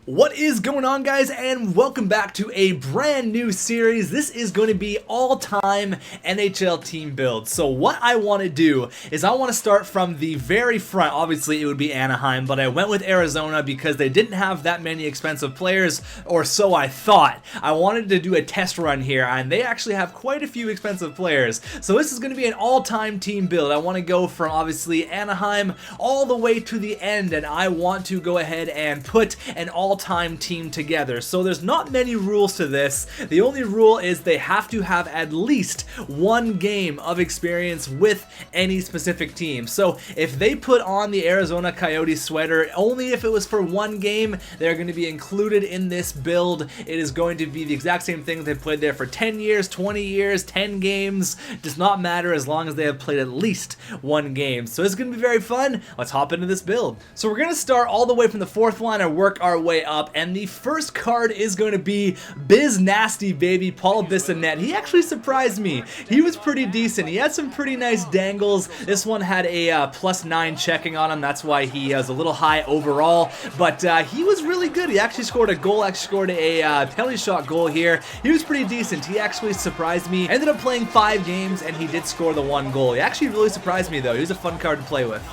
What is going on, guys, and welcome back to a brand new series. This is going to be all-time NHL team builds. So what I want to do is I want to start from the very front. Obviously it would be Anaheim, but I went with Arizona because they didn't have that many expensive players, or so I thought. I wanted to do a test run here, and they actually have quite a few expensive players. So this is going to be an all-time team build. I want to go from obviously Anaheim all the way to the end, and I want to go ahead and put an all-time team together. So there's not many rules to this. The only rule is they have to have at least one game of experience with any specific team. So if they put on the Arizona Coyotes sweater, only if it was for one game, they're going to be included in this build. It is going to be the exact same thing they've played there for 10 years, 20 years, 10 games. Does not matter as long as they have played at least one game. So it's going to be very fun. Let's hop into this build. So we're going to start all the way from the fourth line and work our way up, and the first card is going to be Biz Nasty, baby, Paul Bissonnette. He actually surprised me. He was pretty decent. He had some pretty nice dangles. This one had a +9 checking on him. That's why he was a little high overall, but he was really good. He actually scored a goal, scored a penalty shot goal here. He was pretty decent. He actually surprised me. Ended up playing 5 games, and he did score the 1 goal. He actually really surprised me, though. He was a fun card to play with.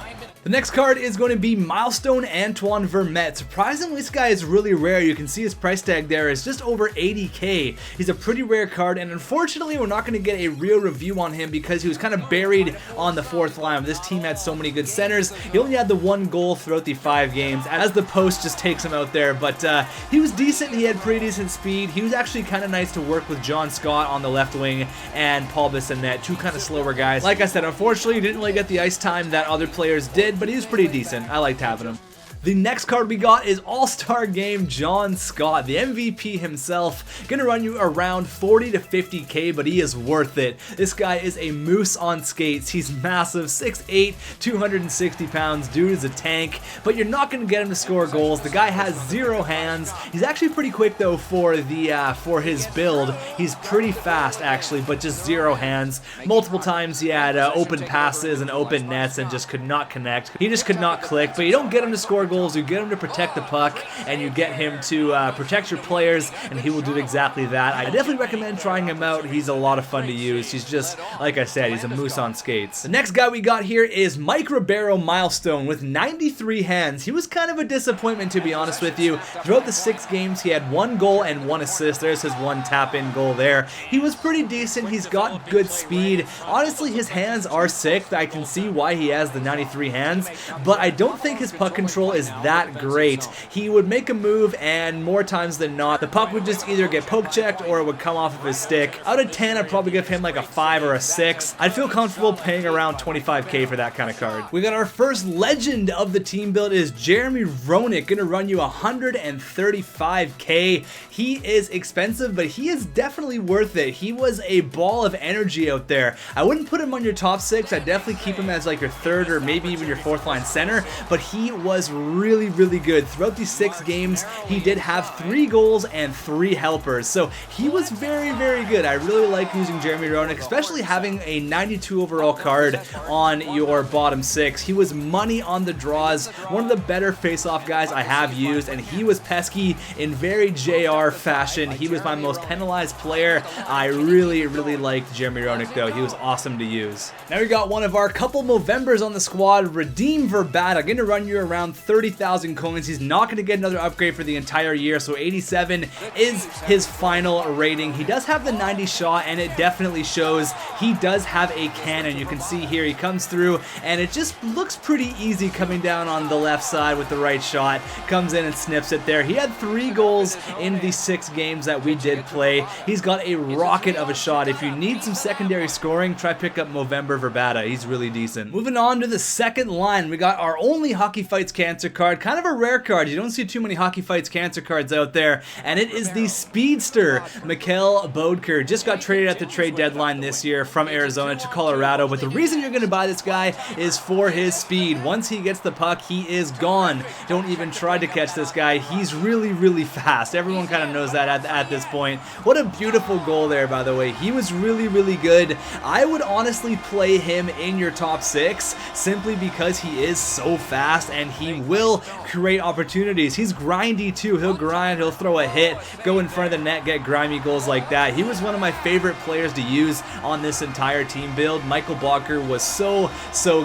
The next card is going to be Milestone Antoine Vermette. Surprisingly, this guy is really rare. You can see his price tag there is just over 80k. He's a pretty rare card, and unfortunately we're not going to get a real review on him because he was kind of buried on the fourth line. This team had so many good centers. He only had the 1 goal throughout the 5 games as the post just takes him out there, but he was decent. He had pretty decent speed. He was actually kind of nice to work with John Scott on the left wing and Paul Bissonnette, 2 kind of slower guys. Like I said, unfortunately he didn't really get the ice time that other players did, but he was pretty decent. I liked having him. The next card we got is All-Star Game John Scott, the MVP himself. Gonna run you around 40 to 50k, but he is worth it. This guy is a moose on skates. He's massive, 6'8", 260 pounds. Dude is a tank, but you're not gonna get him to score goals. The guy has 0 hands. He's actually pretty quick though for his build. He's pretty fast actually, but just 0 hands. Multiple times he had open passes and open nets and just could not connect. He just could not click, but you don't get him to score goals. You get him to protect the puck, and you get him to protect your players, and he will do exactly that. I definitely recommend trying him out. He's a lot of fun to use. He's just, like I said, he's a moose on skates. The next guy we got here is Mike Ribeiro Milestone with 93 hands. He was kind of a disappointment, to be honest with you. Throughout the 6 games, he had 1 goal and 1 assist. There's his 1 tap-in goal there. He was pretty decent. He's got good speed. Honestly, his hands are sick. I can see why he has the 93 hands, but I don't think his puck control is that great. He would make a move, and more times than not, the puck would just either get poke checked or it would come off of his stick. Out of 10, I'd probably give him like a 5 or a 6. I'd feel comfortable paying around 25k for that kind of card. We got our first legend of the team build is Jeremy Roenick, gonna run you 135k. He is expensive, but he is definitely worth it. He was a ball of energy out there. I wouldn't put him on your top 6. I'd definitely keep him as like your 3rd or maybe even your 4th line center, but he was really good. Throughout these 6 games, he did have 3 goals and 3 helpers, so he was very good. I really like using Jeremy Roenick, especially having a 92 overall card on your bottom 6. He was money on the draws, one of the better face-off guys I have used, and he was pesky in very JR fashion. He was my most penalized player. I really liked Jeremy Roenick though. He was awesome to use. Now we got one of our couple Movembers on the squad, Redeem Vermette. I'm gonna run you around 30,000 coins. He's not going to get another upgrade for the entire year, so 87 is his final rating. He does have the 90 shot, and it definitely shows. He does have a cannon. You can see here he comes through, and it just looks pretty easy coming down on the left side with the right shot. Comes in and snips it there. He had 3 goals in the 6 games that we did play. He's got a rocket of a shot. If you need some secondary scoring, try pick up Movember Vermette. He's really decent. Moving on to the second line, we got our only Hockey Fights Cancer card. Kind of a rare card. You don't see too many Hockey Fights Cancer cards out there, and it is the Speedster. Mikkel Boedker just got traded at the trade deadline this year from Arizona to Colorado, but the reason you're going to buy this guy is for his speed. Once he gets the puck, he is gone. Don't even try to catch this guy. He's really fast. Everyone kind of knows that at this point. What a beautiful goal there, by the way. He was really good. I would honestly play him in your top 6 simply because he is so fast, and he will will create opportunities. He's grindy too. He'll grind, he'll throw a hit, go in front of the net, get grimy goals like that. He was one of my favorite players to use on this entire team build. Mikkel Boedker was so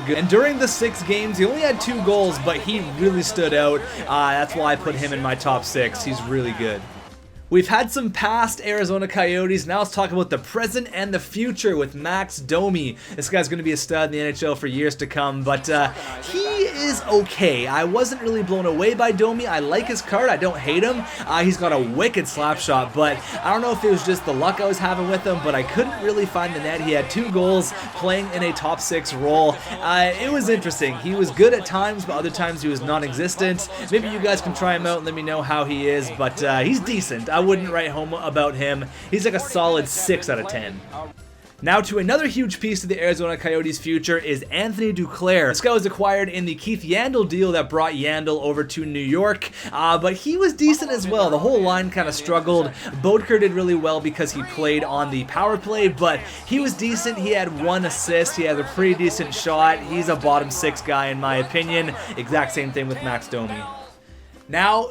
good. And during the 6 games, he only had 2 goals, but he really stood out. That's why I put him in my top 6. He's really good. We've had some past Arizona Coyotes. Now let's talk about the present and the future with Max Domi. This guy's going to be a stud in the NHL for years to come, but he is okay. I wasn't really blown away by Domi. I like his card. I don't hate him. He's got a wicked slap shot, but I don't know if it was just the luck I was having with him, but I couldn't really find the net. He had 2 goals playing in a top 6 role. It was interesting. He was good at times, but other times he was non-existent. Maybe you guys can try him out and let me know how he is, but he's decent. I wouldn't write home about him. He's like a solid 6 out of 10. Now to another huge piece of the Arizona Coyotes' future is Anthony Duclair. This guy was acquired in the Keith Yandle deal that brought Yandle over to New York, but he was decent as well. The whole line kind of struggled. Boedker did really well because he played on the power play, but he was decent. He had 1 assist. He has a pretty decent shot. He's a bottom 6 guy in my opinion. Exact same thing with Max Domi. Now,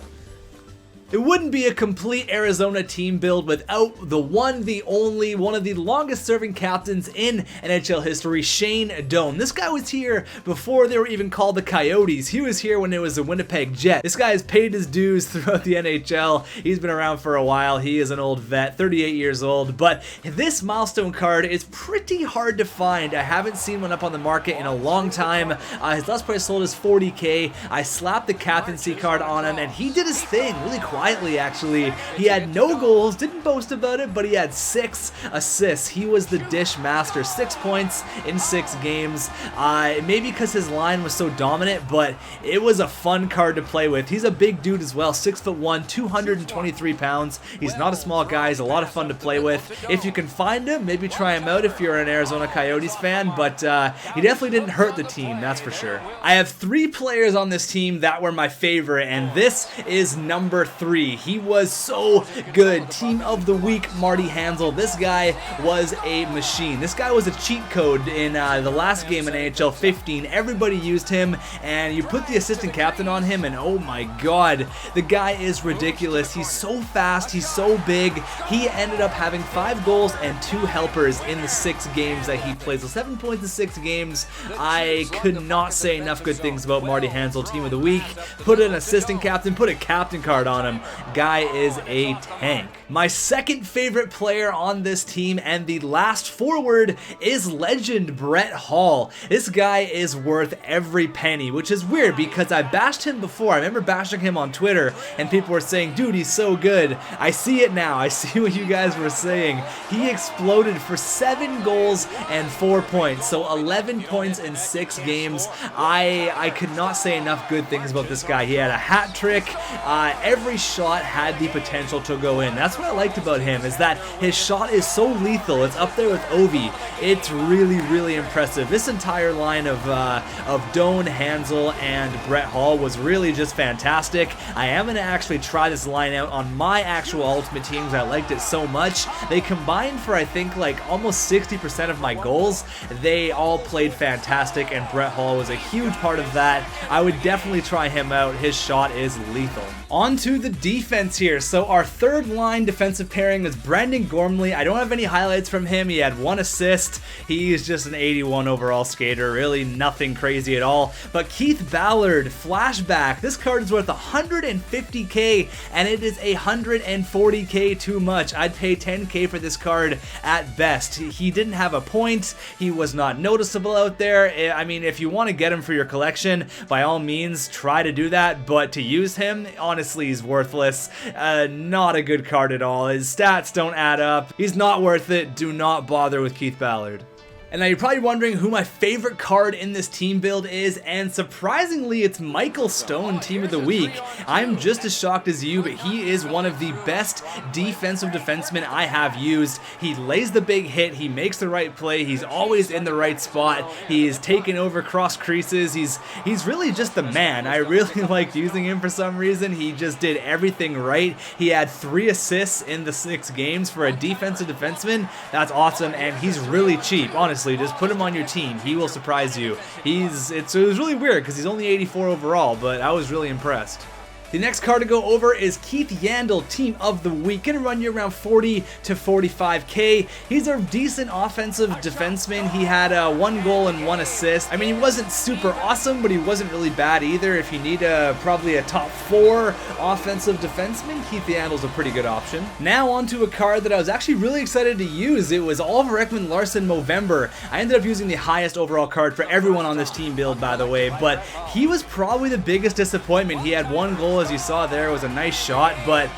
it wouldn't be a complete Arizona team build without the one, the only, one of the longest serving captains in NHL history, Shane Doan. This guy was here before they were even called the Coyotes. He was here when it was the Winnipeg Jets. This guy has paid his dues throughout the NHL. He's been around for a while. He is an old vet, 38 years old, but this Milestone card is pretty hard to find. I haven't seen one up on the market in a long time. His last price sold is $40K. I slapped the captaincy card on him, and he did his thing really quietly, actually. He had no goals, didn't boast about it, but he had 6 assists. He was the dish master. 6 points in 6 games. Maybe because his line was so dominant, but it was a fun card to play with. He's a big dude as well, 6'1", 223 pounds. He's not a small guy. He's a lot of fun to play with. If you can find him, maybe try him out if you're an Arizona Coyotes fan, but he definitely didn't hurt the team, that's for sure. I have 3 players on this team that were my favorite, and this is number 3. He was so good. Team of the week, Marty Handle. This guy was a machine. This guy was a cheat code in the last game in NHL 15. Everybody used him, and you put the assistant captain on him, and oh my god, the guy is ridiculous. He's so fast. He's so big. He ended up having 5 goals and 2 helpers in the 6 games that he plays. So 7 points in 6 games. I could not say enough good things about Marty Handle, team of the week. Put an assistant captain, put a captain card on him. Guy is a tank. My second favorite player on this team and the last forward is legend Brett Hull. This guy is worth every penny, which is weird because I bashed him before. I remember bashing him on Twitter and people were saying, dude, he's so good. I see it now. I see what you guys were saying. He exploded for 7 goals and 4 points. So 11 points in 6 games. I could not say enough good things about this guy. He had a hat trick. Every shot had the potential to go in. That's what I liked about him, is that his shot is so lethal. It's up there with Ovi. It's really impressive. This entire line of Doan, Handle, and Brett Hull was really just fantastic. I am going to actually try this line out on my actual Ultimate teams. I liked it so much. They combined for, I think, like almost 60% of my goals. They all played fantastic, and Brett Hull was a huge part of that. I would definitely try him out. His shot is lethal. On to the defense here. So our third line defensive pairing is Brendan Gormley. I don't have any highlights from him. He had 1 assist. He is just an 81 overall skater. Really nothing crazy at all. But Keith Ballard, flashback. This card is worth 150K, and it is 140K too much. I'd pay 10K for this card at best. He didn't have a point. He was not noticeable out there. I mean, if you want to get him for your collection, by all means, try to do that. But to use him, honestly, he's worthless. Not a good card at all. His stats don't add up. He's not worth it. Do not bother with Keith Ballard. And now you're probably wondering who my favorite card in this team build is, and surprisingly, it's Michael Stone, team of the week. I'm just as shocked as you, but he is one of the best defensive defensemen I have used. He lays the big hit, he makes the right play, he's always in the right spot, he is taking over cross creases, he's really just the man. I really liked using him for some reason. He just did everything right. He had 3 assists in the 6 games for a defensive defenseman. That's awesome, and he's really cheap. Honestly, honestly. Just put him on your team. He will surprise you. It was really weird because he's only 84 overall, but I was really impressed. The next card to go over is Keith Yandle, Team of the Week. Gonna run you around 40 to 45k. He's a decent offensive defenseman. He had 1 goal and 1 assist. I mean, he wasn't super awesome, but he wasn't really bad either. If you need probably a top 4 offensive defenseman, Keith Yandle's a pretty good option. Now on to a card that I was actually really excited to use. It was Oliver Ekman-Larsson Movember. I ended up using the highest overall card for everyone on this team build, by the way, but he was probably the biggest disappointment. He had 1 goal, as you saw there. It was a nice shot, but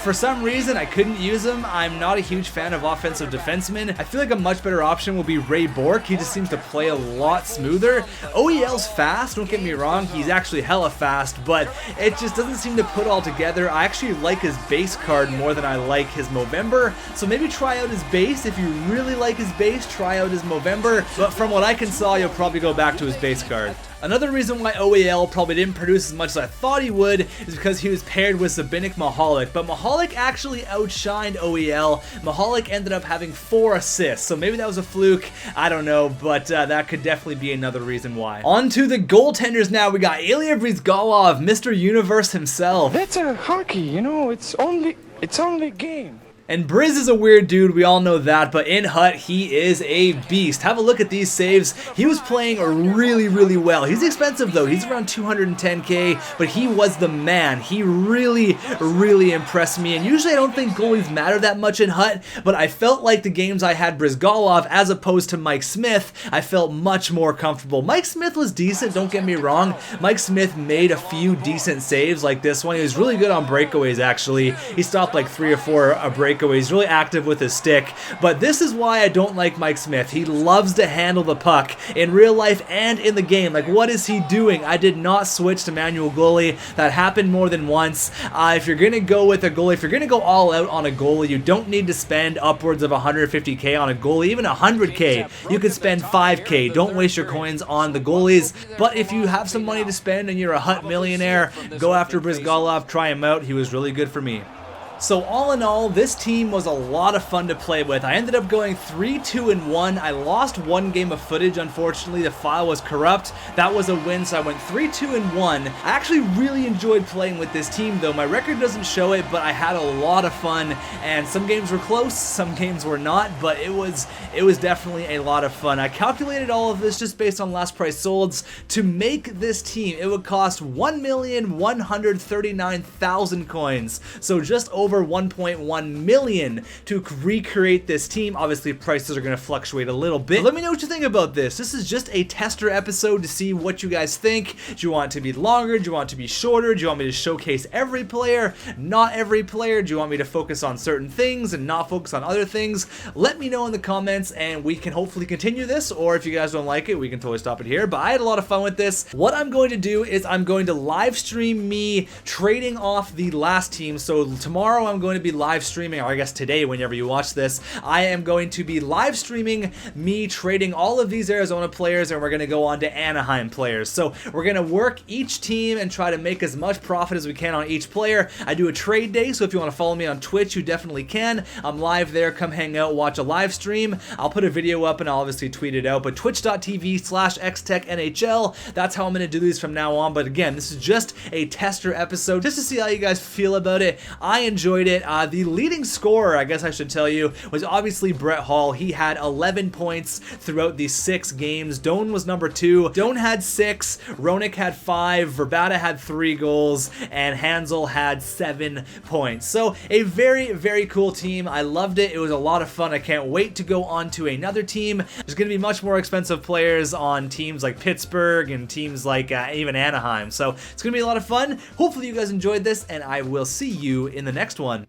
for some reason I couldn't use him. I'm not a huge fan of offensive defensemen. I feel like a much better option will be Ribeiro. He just seems to play a lot smoother. OEL's fast, don't get me wrong, he's actually hella fast, but it just doesn't seem to put all together. I actually like his base card more than I like his Movember, so maybe try out his base. If you really like his base, try out his Movember, but from what I can saw, you'll probably go back to his base card. Another reason why OEL probably didn't produce as much as I thought he would is because he was paired with Mahalik, but Mahalik actually outshined OEL. Mahalik ended up having 4 assists, so maybe that was a fluke, I don't know, but that could definitely be another reason why. On to the goaltenders now. We got Ilya Bryzgalov, Mr. Universe himself. That's a hockey, you know, it's only a game. And Briz is a weird dude, we all know that, but in Hut, he is a beast. Have a look at these saves. He was playing really, really well. He's expensive though. He's around 210k, but he was the man. He really, really impressed me. And usually I don't think goalies matter that much in Hut, but I felt like the games I had Bryzgalov as opposed to Mike Smith, I felt much more comfortable. Mike Smith was decent, don't get me wrong. Mike Smith made a few decent saves like this one. He was really good on breakaways, actually. He stopped like 3 or 4 breakaways. He's really active with his stick, but this is why I don't like Mike Smith. He loves to handle the puck in real life and in the game. Like, what is he doing? I did not switch to manual goalie. That happened more than once. If you're gonna go with a goalie, if you're gonna go all out on a goalie, you don't need to spend upwards of 150k on a goalie, even 100k. You could spend 5k. Don't waste your coins on the goalies, but if you have some money to spend and you're a Hut millionaire, go after Bryzgalov, try him out. He was really good for me. So all in all, this team was a lot of fun to play with. I ended up going 3-2-1. I lost 1 game of footage, unfortunately. The file was corrupt. That was a win, so I went 3-2-1. I actually really enjoyed playing with this team, though. My record doesn't show it, but I had a lot of fun, and some games were close, some games were not, but it was definitely a lot of fun. I calculated all of this just based on last price solds. To make this team, it would cost 1,139,000 coins, so just over 1.1 million to recreate this team. Obviously, prices are going to fluctuate a little bit. Let me know what you think about this. This is just a tester episode to see what you guys think. Do you want it to be longer? Do you want it to be shorter? Do you want me to showcase every player? Not every player? Do you want me to focus on certain things and not focus on other things? Let me know in the comments and we can hopefully continue this, or if you guys don't like it, we can totally stop it here. But I had a lot of fun with this. What I'm going to do is I'm going to live stream me trading off the last team. So tomorrow I'm going to be live streaming, or I guess today whenever you watch this, I am going to be live streaming me trading all of these Arizona players, and we're going to go on to Anaheim players. So we're going to work each team and try to make as much profit as we can on each player. I do a trade day, so if you want to follow me on Twitch, you definitely can. I'm live there. Come hang out, watch a live stream. I'll put a video up and I'll obviously tweet it out, but twitch.tv/xtechnhl, that's how I'm going to do these from now on. But again, this is just a tester episode just to see how you guys feel about it. I enjoyed it. The leading scorer, I guess I should tell you, was obviously Brett Hall. He had 11 points throughout these 6 games. Doan was number 2. Doan had 6. Roenick had 5. Vermette had 3 goals. And Handle had 7 points. So a very, very cool team. I loved it. It was a lot of fun. I can't wait to go on to another team. There's going to be much more expensive players on teams like Pittsburgh and teams like even Anaheim. So it's going to be a lot of fun. Hopefully you guys enjoyed this, and I will see you in the next one.